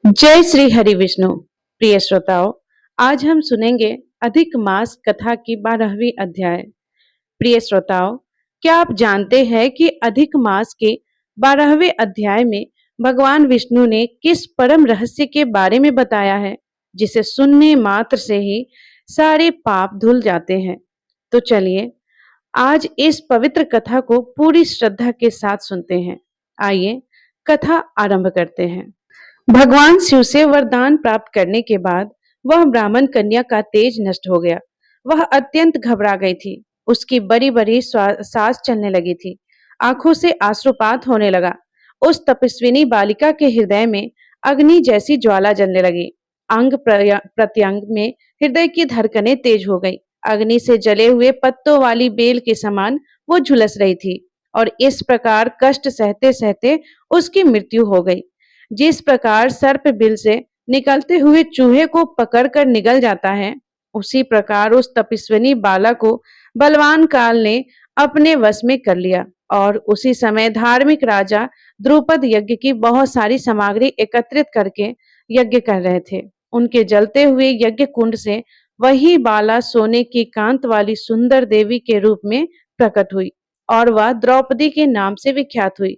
जय श्री हरि विष्णु। प्रिय श्रोताओं, आज हम सुनेंगे अधिक मास कथा की 12वीं अध्याय। प्रिय श्रोताओं, क्या आप जानते हैं कि अधिक मास के 12वें अध्याय में भगवान विष्णु ने किस परम रहस्य के बारे में बताया है, जिसे सुनने मात्र से ही सारे पाप धुल जाते हैं। तो चलिए आज इस पवित्र कथा को पूरी श्रद्धा के साथ सुनते हैं। आइए कथा आरंभ करते हैं। भगवान शिव से वरदान प्राप्त करने के बाद वह ब्राह्मण कन्या का तेज नष्ट हो गया। वह अत्यंत घबरा गई थी। उसकी बड़ी बड़ी सांस चलने लगी थी। आंखों से अश्रुपात होने लगा। उस तपस्विनी बालिका के हृदय में अग्नि जैसी ज्वाला जलने लगी। अंग प्रत्यंग में हृदय की धड़कनें तेज हो गई। अग्नि से जले हुए पत्तों वाली बेल के समान वो झुलस रही थी और इस प्रकार कष्ट सहते सहते उसकी मृत्यु हो गई। जिस प्रकार सर्प बिल से निकलते हुए चूहे को पकड़कर निगल जाता है, उसी प्रकार उस तपस्विनी बाला को बलवान काल ने अपने वश में कर लिया और उसी समय धार्मिक राजा द्रुपद यज्ञ की बहुत सारी सामग्री एकत्रित करके यज्ञ कर रहे थे। उनके जलते हुए यज्ञ कुंड से वही बाला सोने की कांत वाली सुंदर देवी के रूप में प्रकट हुई और वह द्रौपदी के नाम से विख्यात हुई।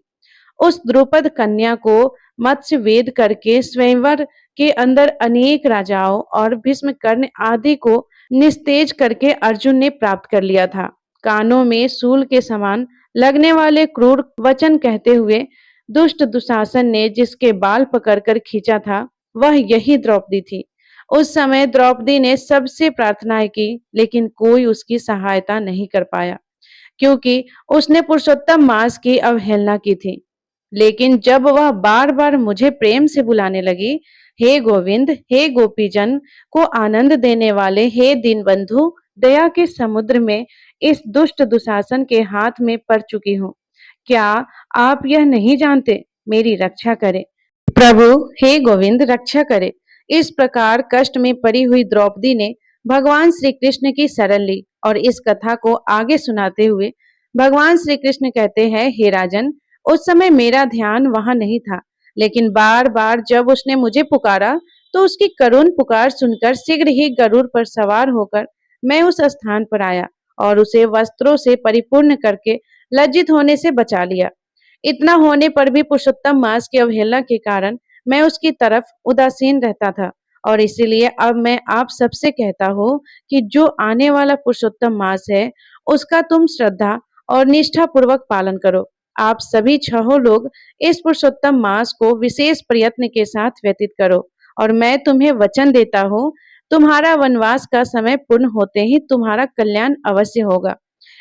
उस द्रुपद कन्या को मत्स्य वेद करके स्वयंवर के अंदर अनेक राजाओं और भीष्म कर्ण आदि को निस्तेज करके अर्जुन ने प्राप्त कर लिया था। कानों में सूल के समान लगने वाले क्रूर वचन कहते हुए दुष्ट दुशासन ने जिसके बाल पकड़कर खींचा था, वह यही द्रौपदी थी। उस समय द्रौपदी ने सबसे प्रार्थनाएं की, लेकिन कोई उसकी सहायता नहीं कर पाया, क्योंकि उसने पुरुषोत्तम मास की अवहेलना की थी। लेकिन जब वह बार बार मुझे प्रेम से बुलाने लगी, हे गोविंद, हे गोपीजन को आनंद देने वाले, हे दीनबंधु, दया के समुद्र में इस दुष्ट दुशासन के हाथ में पड़ चुकी हूँ। क्या आप यह नहीं जानते? मेरी रक्षा करे प्रभु, हे गोविंद, रक्षा करे। इस प्रकार कष्ट में पड़ी हुई द्रौपदी ने भगवान श्री कृष्ण की शरण ली और इस कथा को आगे सुनाते हुए भगवान श्री कृष्ण कहते हैं, हे राजन, उस समय मेरा ध्यान वहां नहीं था, लेकिन बार बार जब उसने मुझे पुकारा तो उसकी करुण पुकार सुनकर शीघ्र ही गरुड़ पर सवार होकर मैं उस स्थान पर आया और उसे वस्त्रों से परिपूर्ण करके लज्जित होने से बचा लिया। इतना होने पर भी पुरुषोत्तम मास की अवहेलना के कारण मैं उसकी तरफ उदासीन रहता था और इसीलिए अब मैं आप सबसे कहता हूँ कि जो आने वाला पुरुषोत्तम मास है, उसका तुम श्रद्धा और निष्ठा पूर्वक पालन करो। आप सभी छहों लोग इस पुरुषोत्तम मास को विशेष प्रयत्न के साथ व्यतीत करो और मैं तुम्हें वचन देता हूँ, तुम्हारा वनवास का समय पूर्ण होते ही तुम्हारा कल्याण अवश्य होगा।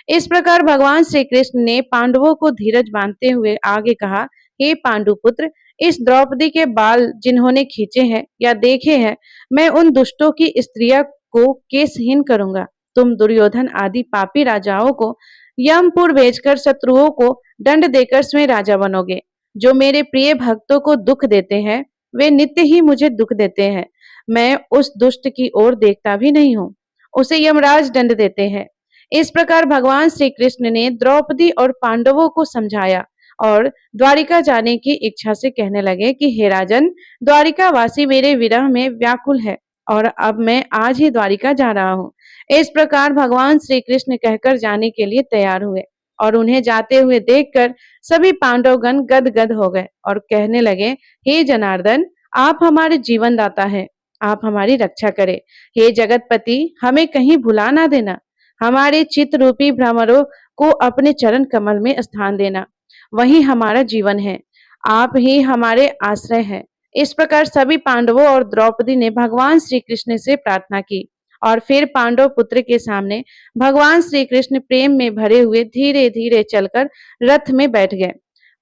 इस प्रकार भगवान श्री कृष्ण ने पांडवों को धीरज बांधते हुए आगे कहा, हे पांडुपुत्र, इस द्रौपदी के बाल जिन्होंने खींचे हैं या देखे हैं, मैं उन दुष्टों की स्त्रियों को केशहीन करूंगा। तुम दुर्योधन आदि पापी राजाओं को यमपुर भेजकर शत्रुओं को दंड देकर स्वयं राजा बनोगे। जो मेरे प्रिय भक्तों को दुख देते हैं, वे नित्य ही मुझे दुख देते हैं। मैं उस दुष्ट की ओर देखता भी नहीं हूँ, उसे यमराज दंड देते हैं। इस प्रकार भगवान श्री कृष्ण ने द्रौपदी और पांडवों को समझाया और द्वारिका जाने की इच्छा से कहने लगे कि हे राजन, द्वारिका वासी मेरे विरह में व्याकुल है और अब मैं आज ही द्वारिका जा रहा हूँ। इस प्रकार भगवान श्री कृष्ण कहकर जाने के लिए तैयार हुए और उन्हें जाते हुए देखकर सभी पांडवगण गदगद हो गए और कहने लगे, हे जनार्दन, आप हमारे जीवन दाता है, आप हमारी रक्षा करें। हे जगतपति, हमें कहीं भुला ना देना। हमारे चित्त रूपी भ्रमरों को अपने चरण कमल में स्थान देना, वही हमारा जीवन है। आप ही हमारे आश्रय हैं। इस प्रकार सभी पांडवों और द्रौपदी ने भगवान श्री कृष्ण से प्रार्थना की और फिर पांडव पुत्र के सामने भगवान श्री कृष्ण प्रेम में भरे हुए धीरे धीरे चलकर रथ में बैठ गए।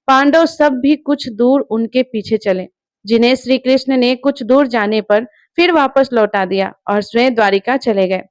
पांडव सब भी कुछ दूर उनके पीछे चले, जिन्हें श्री कृष्ण ने कुछ दूर जाने पर फिर वापस लौटा दिया और स्वयं द्वारिका चले गए।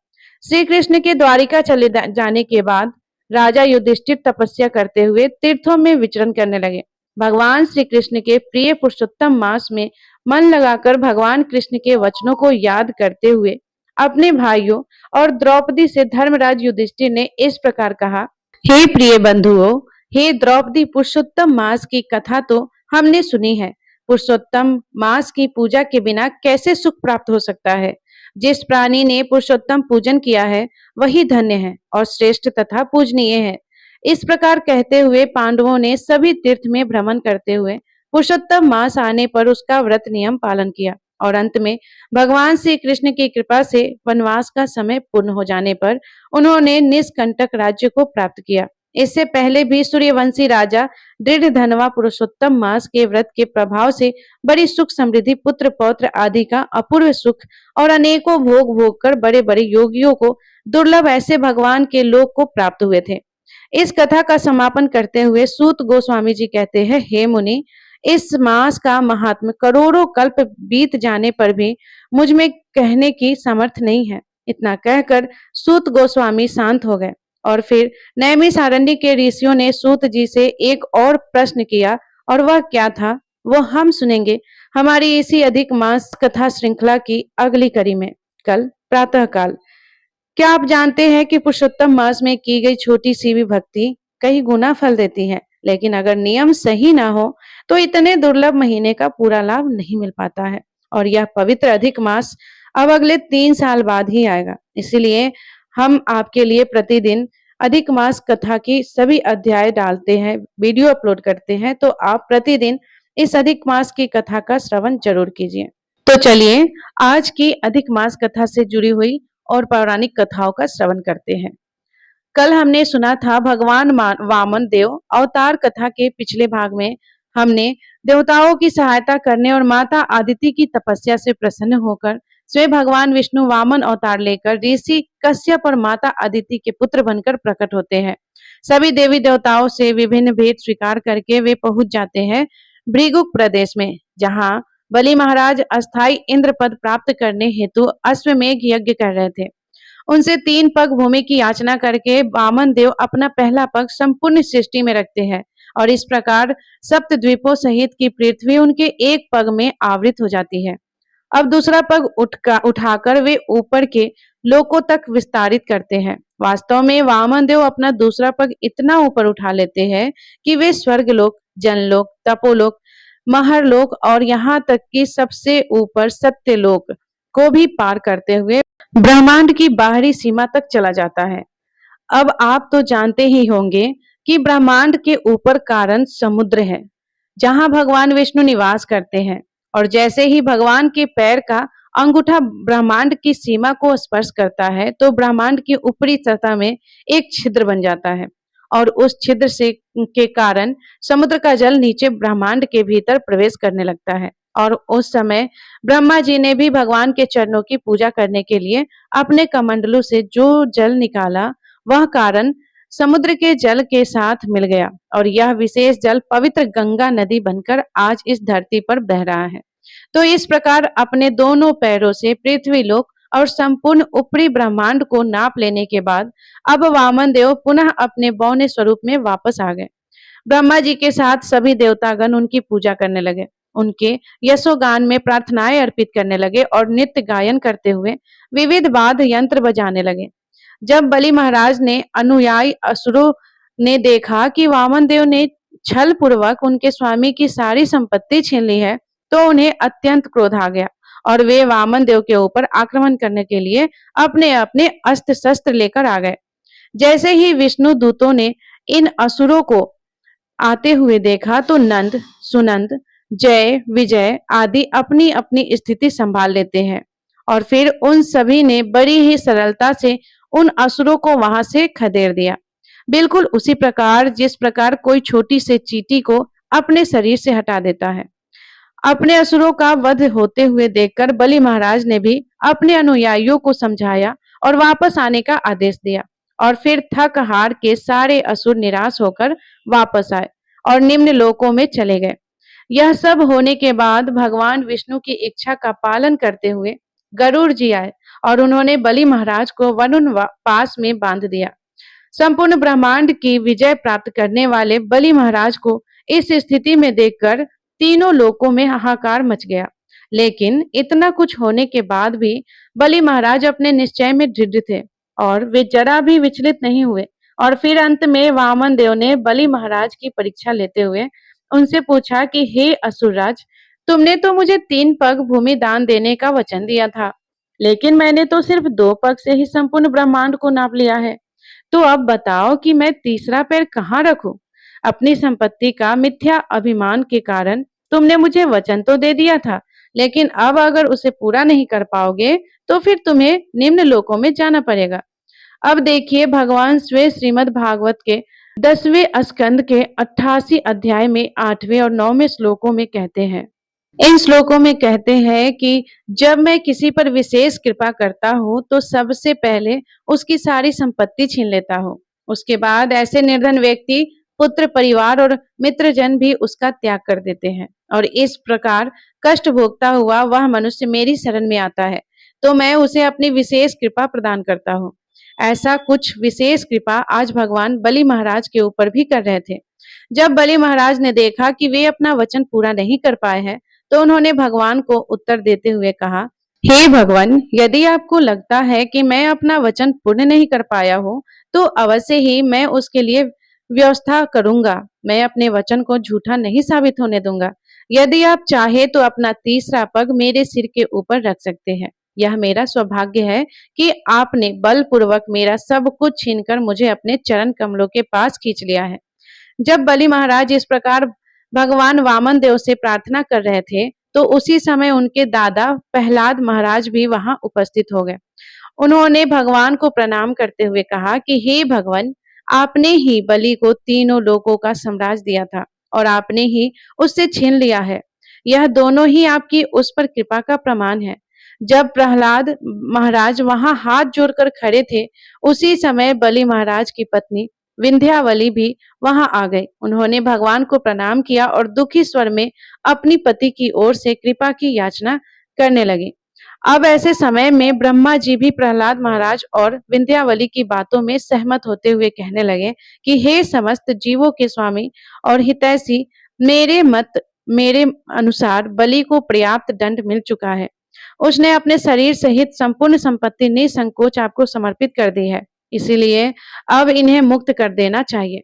श्री कृष्ण के द्वारिका चले जाने के बाद राजा युधिष्ठिर तपस्या करते हुए तीर्थों में विचरण करने लगे। भगवान श्री कृष्ण के प्रिय पुरुषोत्तम मास में मन लगाकर भगवान कृष्ण के वचनों को याद करते हुए अपने भाइयों और द्रौपदी से धर्मराज युधिष्ठिर ने इस प्रकार कहा, हे प्रिय बंधुओं, हे द्रौपदी, पुरुषोत्तम मास की कथा तो हमने सुनी है, पुरुषोत्तम मास की पूजा के बिना कैसे सुख प्राप्त हो सकता है। जिस प्राणी ने पुरुषोत्तम पूजन किया है वही धन्य है और श्रेष्ठ तथा पूजनीय है। इस प्रकार कहते हुए पांडवों ने सभी तीर्थ में भ्रमण करते हुए पुरुषोत्तम मास आने पर उसका व्रत नियम पालन किया और अंत में भगवान श्री कृष्ण की कृपा से वनवास का समय पूर्ण हो जाने पर उन्होंने निष्कंटक राज्य को प्राप्त किया। इससे पहले भी सूर्यवंशी राजा दृढ़धनवा पुरुषोत्तम मास के व्रत के प्रभाव से बड़ी सुख समृद्धि पुत्र पौत्र आदि का अपूर्व सुख और अनेकों भोग भोग कर बड़े बड़े योगियों को दुर्लभ ऐसे भगवान के लोक को प्राप्त हुए थे। इस कथा का समापन करते हुए सूत गोस्वामी जी कहते हैं, हे मुनि, इस मास का महात्म्य करोड़ों कल्प बीत जाने पर भी मुझ में कहने की समर्थ नहीं है। इतना कहकर सूत गोस्वामी शांत हो गए और फिर नैमिषारण्य के ऋषियों ने सूत जी से एक और प्रश्न किया और वह क्या था वो हम सुनेंगे हमारी इसी अधिक मास कथा श्रृंखला की अगली कड़ी में कल प्रातः काल। क्या आप जानते हैं कि पुरुषोत्तम मास में की गई छोटी सी भी भक्ति कई गुना फल देती है, लेकिन अगर नियम सही ना हो तो इतने दुर्लभ महीने का पूरा लाभ नहीं मिल पाता है। और यह पवित्र अधिक मास अब अगले 3 साल बाद ही आएगा। इसलिए हम आपके लिए प्रतिदिन अधिक मास कथा की सभी अध्याय डालते हैं, वीडियो अपलोड करते हैं, तो आप प्रतिदिन इस अधिक मास की कथा का श्रवण जरूर कीजिए। तो चलिए आज की अधिक मास कथा से जुड़ी हुई और पौराणिक कथाओं का श्रवण करते हैं। कल हमने सुना था भगवान वामन देव अवतार कथा के पिछले भाग में हमने देवताओं की सहायता करने और माता आदिति की तपस्या से प्रसन्न होकर स्वयं भगवान विष्णु वामन अवतार लेकर ऋषि कश्यप और माता आदिति के पुत्र बनकर प्रकट होते हैं। सभी देवी देवताओं से विभिन्न भेद स्वीकार करके वे पहुंच जाते हैं भृगुक प्रदेश में, जहां बलि महाराज अस्थाई इंद्र पद प्राप्त करने हेतु अश्वमेघ यज्ञ कर रहे थे। उनसे 3 पग भूमि की याचना करके वामन देव अपना पहला पग संपूर्ण सृष्टि में रखते हैं और इस प्रकार सप्त द्वीपों सहित की पृथ्वी उनके एक पग में आवृत हो जाती है। अब दूसरा पग उठाकर वे ऊपर के लोकों तक विस्तारित करते हैं। वास्तव में वामन देव अपना दूसरा पग इतना ऊपर उठा लेते हैं कि वे स्वर्गलोक, जनलोक, तपोलोक, महरलोक और यहाँ तक कि सबसे ऊपर सत्यलोक को भी पार करते हुए ब्रह्मांड की बाहरी सीमा तक चला जाता है। अब आप तो जानते ही होंगे कि ब्रह्मांड के ऊपर कारण समुद्र है, जहां भगवान विष्णु निवास करते हैं और जैसे ही भगवान के पैर का अंगूठा ब्रह्मांड की सीमा को स्पर्श करता है तो ब्रह्मांड की ऊपरी सतह में एक छिद्र बन जाता है और उस छिद्र से के कारण समुद्र का जल नीचे ब्रह्मांड के भीतर प्रवेश करने लगता है। और उस समय ब्रह्मा जी ने भी भगवान के चरणों की पूजा करने के लिए अपने कमंडलू से जो जल निकाला वह कारण समुद्र के जल के साथ मिल गया और यह विशेष जल पवित्र गंगा नदी बनकर आज इस धरती पर बह रहा है। तो इस प्रकार अपने दोनों पैरों से पृथ्वी लोक और संपूर्ण ऊपरी ब्रह्मांड को नाप लेने के बाद अब वामन देव पुनः अपने बौने स्वरूप में वापस आ गए। ब्रह्मा जी के साथ सभी देवतागण उनकी पूजा करने लगे, उनके यशोगान में प्रार्थनाएं अर्पित करने लगे और नित्य गायन करते हुए विविध वाद्य यंत्र बजाने लगे। जब बलि महाराज ने अनुयायी असुरों ने देखा कि वामन देव ने छल पूर्वक उनके स्वामी की सारी संपत्ति छीन ली है तो उन्हें अत्यंत क्रोध आ गया और वे वामन देव के ऊपर आक्रमण करने के लिए अपने अपने अस्त्र शस्त्र लेकर आ गए। जैसे ही विष्णु दूतों ने इन असुरों को आते हुए देखा तो नंद, सुनंद, जय, विजय आदि अपनी अपनी स्थिति संभाल लेते हैं और फिर उन सभी ने बड़ी ही सरलता से उन असुरों को वहां से खदेड़ दिया, बिल्कुल उसी प्रकार जिस प्रकार कोई छोटी सी चींटी को अपने शरीर से हटा देता है। अपने असुरों का वध होते हुए देखकर बलि महाराज ने भी अपने अनुयायियों को समझाया और वापस आने का आदेश दिया और फिर थक हार के सारे असुर निराश होकर वापस आए और निम्न लोकों में चले गए। यह सब होने के बाद भगवान विष्णु की इच्छा का पालन करते हुए गरुड़ जी आए और उन्होंने बलि महाराज को वरुण पास में बांध दिया। संपूर्ण ब्रह्मांड की विजय प्राप्त करने वाले बलि महाराज को इस स्थिति में देखकर तीनों लोकों में हाहाकार मच गया। लेकिन इतना कुछ होने के बाद भी बलि महाराज अपने निश्चय में दृढ़ थे और वे जरा भी विचलित नहीं हुए और फिर अंत में वामन देव ने बलि महाराज की परीक्षा लेते हुए उनसे पूछा कि हे असुरराज, तुमने तो मुझे 3 पग भूमि दान देने का वचन दिया था, लेकिन मैंने तो सिर्फ 2 पग से ही संपूर्ण ब्रह्मांड को नाप लिया है। तो अब बताओ कि मैं तीसरा पैर कहाँ रखूं? अपनी संपत्ति का मिथ्या अभिमान के कारण तुमने मुझे वचन तो दे दिया था, लेकिन अब अगर उसे पूरा नहीं कर पाओगे, तो फिर तुम्हें निम्न लोकों में जाना पड़ेगा। अब देखिए, भगवान स्वयं श्रीमद् भागवत के 10वें स्कंद के 88 अध्याय में 8वें और 9वें श्लोकों में कहते हैं। इन श्लोकों में कहते हैं कि जब मैं किसी पर विशेष कृपा करता हूँ तो सबसे पहले उसकी सारी संपत्ति छीन लेता हूँ। उसके बाद ऐसे निर्धन व्यक्ति, पुत्र, परिवार और मित्रजन भी उसका त्याग कर देते हैं और इस प्रकार कष्ट भोगता हुआ वह मनुष्य मेरी शरण में आता है तो मैं उसे अपनी विशेष कृपा प्रदान करता हूँ। ऐसा कुछ विशेष कृपा आज भगवान बलि महाराज के ऊपर भी कर रहे थे। जब बलि महाराज ने देखा कि वे अपना वचन पूरा नहीं कर पाए हैं, तो उन्होंने भगवान को उत्तर देते हुए कहा, हे भगवान, यदि आपको लगता है कि मैं अपना वचन पूर्ण नहीं कर पाया हूँ, तो अवश्य ही मैं उसके लिए व्यवस्था करूंगा। मैं अपने वचन को झूठा नहीं साबित होने दूंगा। यदि आप चाहे तो अपना तीसरा पग मेरे सिर के ऊपर रख सकते हैं। यह मेरा सौभाग्य है कि आपने बलपूर्वक मेरा सब कुछ छीनकर मुझे अपने चरण कमलों के पास खींच लिया है। जब बलि महाराज इस प्रकार भगवान वामन देव से प्रार्थना कर रहे थे, तो उसी समय उनके दादा प्रहलाद महाराज भी वहां उपस्थित हो गए। उन्होंने भगवान को प्रणाम करते हुए कहा कि हे भगवान, आपने ही बलि को तीनों लोकों का साम्राज्य दिया था और आपने ही उससे छीन लिया है। यह दोनों ही आपकी उस पर कृपा का प्रमाण है। जब प्रहलाद महाराज वहां हाथ जोड़कर खड़े थे, उसी समय बलि महाराज की पत्नी विंध्यावली भी वहां आ गई। उन्होंने भगवान को प्रणाम किया और दुखी स्वर में अपनी पति की ओर से कृपा की याचना करने लगी। अब ऐसे समय में ब्रह्मा जी भी प्रहलाद महाराज और विंध्यावली की बातों में सहमत होते हुए कहने लगे कि हे समस्त जीवों के स्वामी और हितैषी, मेरे अनुसार बलि को पर्याप्त दंड मिल चुका है। उसने अपने शरीर सहित संपूर्ण संपत्ति निसंकोच आपको समर्पित कर दी है, इसीलिए अब इन्हें मुक्त कर देना चाहिए।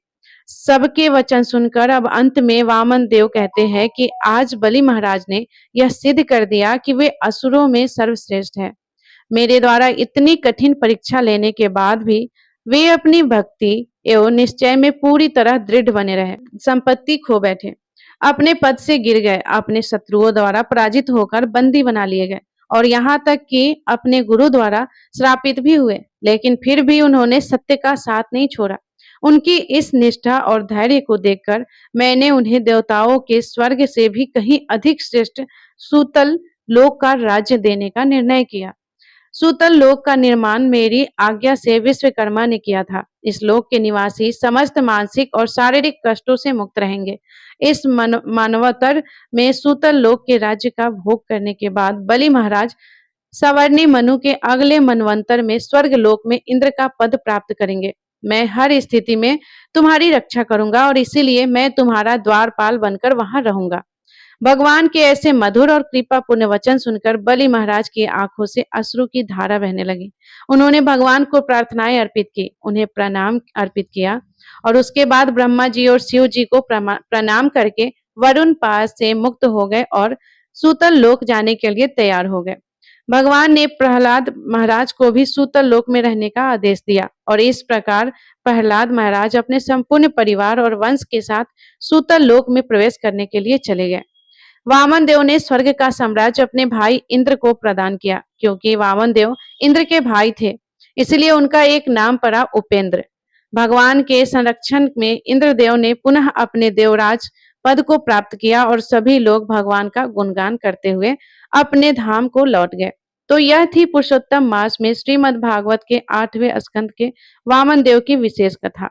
सबके वचन सुनकर अब अंत में वामन देव कहते हैं कि आज बलि महाराज ने यह सिद्ध कर दिया कि वे असुरों में सर्वश्रेष्ठ हैं। मेरे द्वारा इतनी कठिन परीक्षा लेने के बाद भी वे अपनी भक्ति एवं निश्चय में पूरी तरह दृढ़ बने रहे। संपत्ति खो बैठे, अपने पद से गिर गए, अपने शत्रुओं द्वारा पराजित होकर बंदी बना लिए गए और यहाँ तक कि अपने गुरु द्वारा श्रापित भी हुए, लेकिन फिर भी उन्होंने सत्य का साथ नहीं छोड़ा। उनकी इस निष्ठा और धैर्य को देखकर मैंने उन्हें देवताओं के स्वर्ग से भी कहीं अधिक श्रेष्ठ सूतल लोक का राज्य देने का निर्णय किया। सूतल लोक का निर्माण मेरी आज्ञा से विश्वकर्मा ने किया था। इस लोक के निवासी समस्त मानसिक और शारीरिक कष्टों से मुक्त रहेंगे। इस मानवतर में सूतल लोक के राज्य का भोग करने के बाद बलि महाराज सवर्णी मनु के अगले मनवंतर में स्वर्ग लोक में इंद्र का पद प्राप्त करेंगे। मैं हर स्थिति में तुम्हारी रक्षा करूंगा और इसीलिए मैं तुम्हारा द्वारपाल बनकर वहां रहूंगा। भगवान के ऐसे मधुर और कृपापूर्ण वचन सुनकर बलि महाराज की आंखों से अश्रु की धारा बहने लगी। उन्होंने भगवान को प्रार्थनाएं अर्पित की, उन्हें प्रणाम अर्पित किया और उसके बाद ब्रह्मा जी और शिव जी को प्रणाम करके वरुण पास से मुक्त हो गए और सूतल लोक जाने के लिए तैयार हो गए। भगवान ने प्रहलाद महाराज को भी सूतल लोक में रहने का आदेश दिया और इस प्रकार प्रहलाद महाराज अपने संपूर्ण परिवार और वंश के साथ सूतल लोक में प्रवेश करने के लिए चले गए। वामन देव ने स्वर्ग का साम्राज्य अपने भाई इंद्र को प्रदान किया। क्योंकि वामन देव इंद्र के भाई थे, इसलिए उनका एक नाम पड़ा उपेंद्र। भगवान के संरक्षण में इंद्रदेव ने पुनः अपने देवराज पद को प्राप्त किया और सभी लोग भगवान का गुणगान करते हुए अपने धाम को लौट गए। तो यह थी पुरुषोत्तम मास में श्रीमद् भागवत के 8वें स्कंद के वामन देव की विशेष कथा।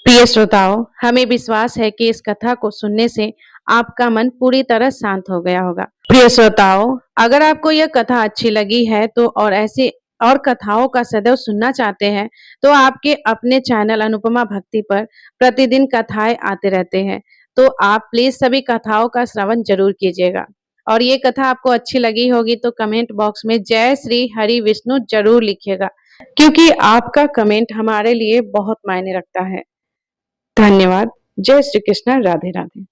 प्रिय श्रोताओं, हमें विश्वास है कि इस कथा को सुनने से आपका मन पूरी तरह शांत हो गया होगा। प्रिय श्रोताओं, अगर आपको यह कथा अच्छी लगी है तो और ऐसे और कथाओं का सदैव सुनना चाहते हैं तो आपके अपने चैनल अनुपमा भक्ति पर प्रतिदिन कथाएं आते रहते हैं, तो आप प्लीज सभी कथाओं का श्रवण जरूर कीजिएगा। और ये कथा आपको अच्छी लगी होगी तो कमेंट बॉक्स में जय श्री हरि विष्णु जरूर लिखिएगा, क्योंकि आपका कमेंट हमारे लिए बहुत मायने रखता है। धन्यवाद। जय श्री कृष्ण। राधे राधे।